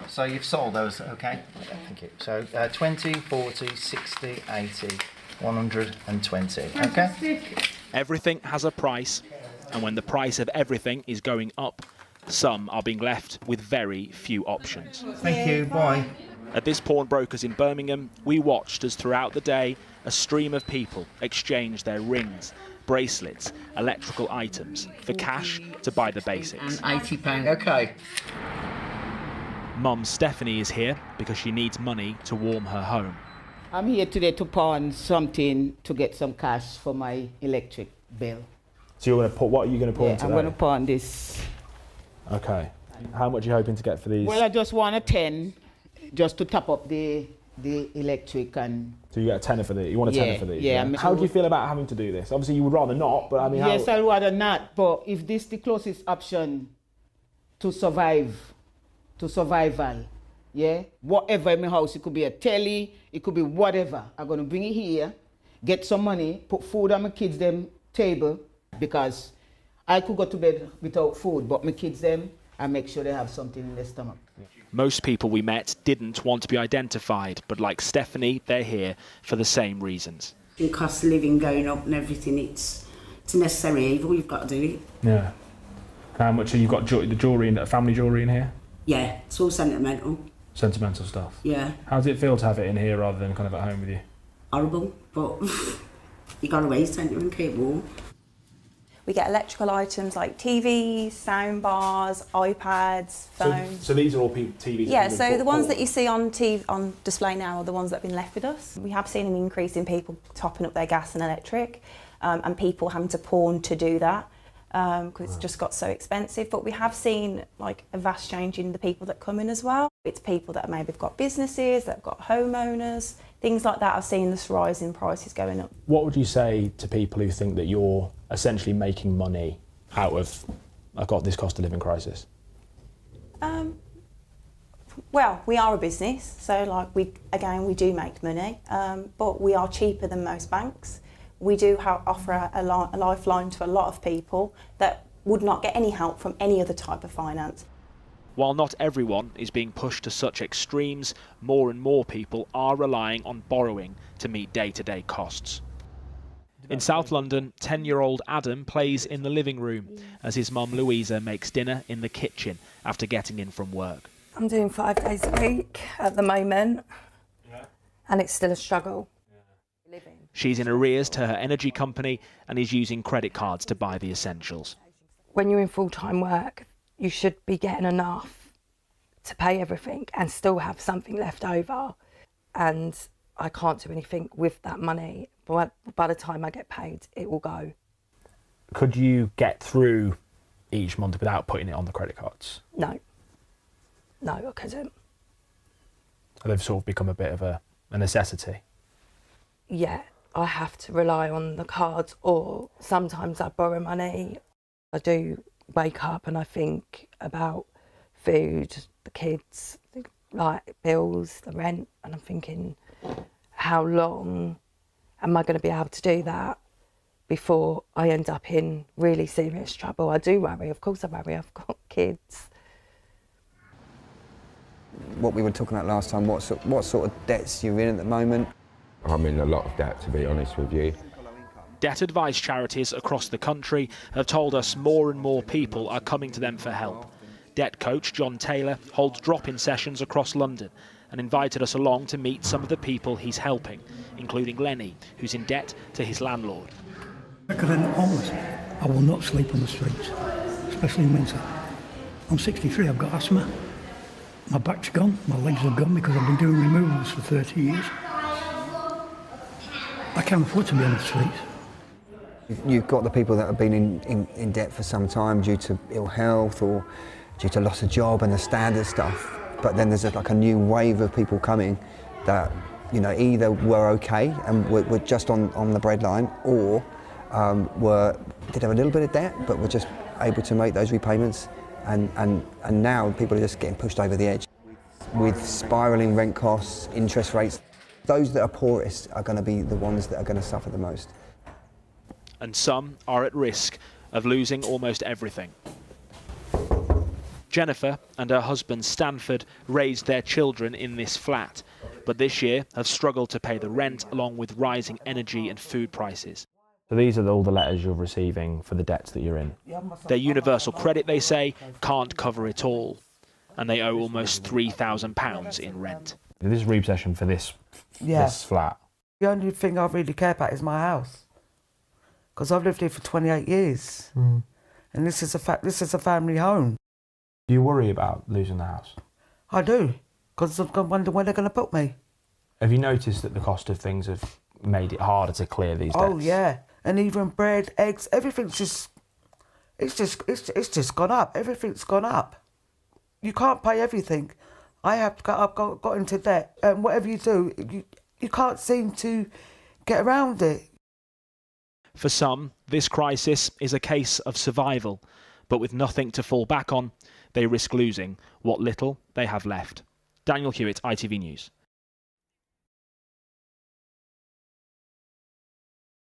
So you've sold those, okay? Yeah, thank you. So 20, 40, 60, 80, 120, okay? Everything has a price, and when the price of everything is going up, some are being left with very few options. Thank you, bye. At this pawnbroker's in Birmingham, we watched as throughout the day a stream of people exchanged their rings, bracelets, electrical items for cash to buy the basics. And £80, okay. Mum Stephanie is here because she needs money to warm her home. I'm here today to pawn something to get some cash for my electric bill. So you're going to put, what are you going to pawn today? I'm going to pawn this. Okay. How much are you hoping to get for these? Well, I just want a 10 just to top up the electric and... So you get a tenner for these? You want a tenner for these? Yeah. How do you feel about having to do this? Obviously you would rather not, but I mean Yes, I'd rather not, but if this is the closest option to survival, yeah? Whatever in my house, it could be a telly, it could be whatever. I'm going to bring it here, get some money, put food on my kids' them table, because I could go to bed without food, but my kids them, I make sure they have something in their stomach. Most people we met didn't want to be identified, but like Stephanie, they're here for the same reasons. The cost of living going up and everything, it's a necessary evil, you've got to do it. Yeah. How much have you got the jewellery, family jewellery in here? Yeah, it's all sentimental. Sentimental stuff? Yeah. How does it feel to have it in here rather than kind of at home with you? Horrible, but you got to waste, don't you, and keep warm. We get electrical items like TVs, sound bars, iPads, phones. So these are all TVs? Yeah, so the ones that you see on display now are the ones that have been left with us. We have seen an increase in people topping up their gas and electric, and people having to pawn to do that because it's just got so expensive. But we have seen like a vast change in the people that come in as well. It's people that maybe have got businesses, that have got homeowners, things like that. I've seen this rise in prices going up. What would you say to people who think that you're essentially making money out of this cost of living crisis? Well, we are a business, so like we do make money, but we are cheaper than most banks. We do offer a lifeline to a lot of people that would not get any help from any other type of finance. While not everyone is being pushed to such extremes, more and more people are relying on borrowing to meet day-to-day costs. In South London, 10-year-old Adam plays in the living room as his mum Louisa makes dinner in the kitchen after getting in from work. I'm doing 5 days a week at the moment, and it's still a struggle. She's in arrears to her energy company and is using credit cards to buy the essentials. When you're in full-time work, you should be getting enough to pay everything and still have something left over. And I can't do anything with that money. But by the time I get paid, it will go. Could you get through each month without putting it on the credit cards? No. No, I couldn't. They've sort of become a bit of a necessity. Yeah, I have to rely on the cards, or sometimes I borrow money. I do wake up and I think about food, the kids, the light bills, the rent, and I'm thinking, how long am I going to be able to do that before I end up in really serious trouble? I do worry, of course I worry, I've got kids. What we were talking about last time, what sort of debts you're in at the moment? I'm in a lot of debt, to be honest with you. Debt advice charities across the country have told us more and more people are coming to them for help. Debt coach John Taylor holds drop-in sessions across London and invited us along to meet some of the people he's helping, including Lenny, who's in debt to his landlord. I could end up homeless. I will not sleep on the streets, especially in winter. I'm 63, I've got asthma. My back's gone, my legs are gone because I've been doing removals for 30 years. I can't afford to be on the streets. You've got the people that have been in debt for some time due to ill health or due to loss of job and the standard stuff. But then there's like a new wave of people coming that, you know, either were okay and were just on the breadline, or did have a little bit of debt but were just able to make those repayments. And now people are just getting pushed over the edge. With spiralling rent costs, interest rates, those that are poorest are going to be the ones that are going to suffer the most. And some are at risk of losing almost everything. Jennifer and her husband Stanford raised their children in this flat, but this year have struggled to pay the rent along with rising energy and food prices. So these are all the letters you're receiving for the debts that you're in? Their universal credit, they say, can't cover it all, and they owe almost £3,000 in rent. This is repossession for this flat. The only thing I really care about is my house, because I've lived here for 28 years, and this is a family home. Do you worry about losing the house? I do, because I wonder where they're going to put me. Have you noticed that the cost of things have made it harder to clear these debts? Oh yeah, and even bread, eggs, everything's just, it's just gone up. Everything's gone up. You can't pay everything. I've got into debt, and whatever you do, you can't seem to get around it. For some, this crisis is a case of survival, but with nothing to fall back on, they risk losing what little they have left. Daniel Hewitt, ITV News.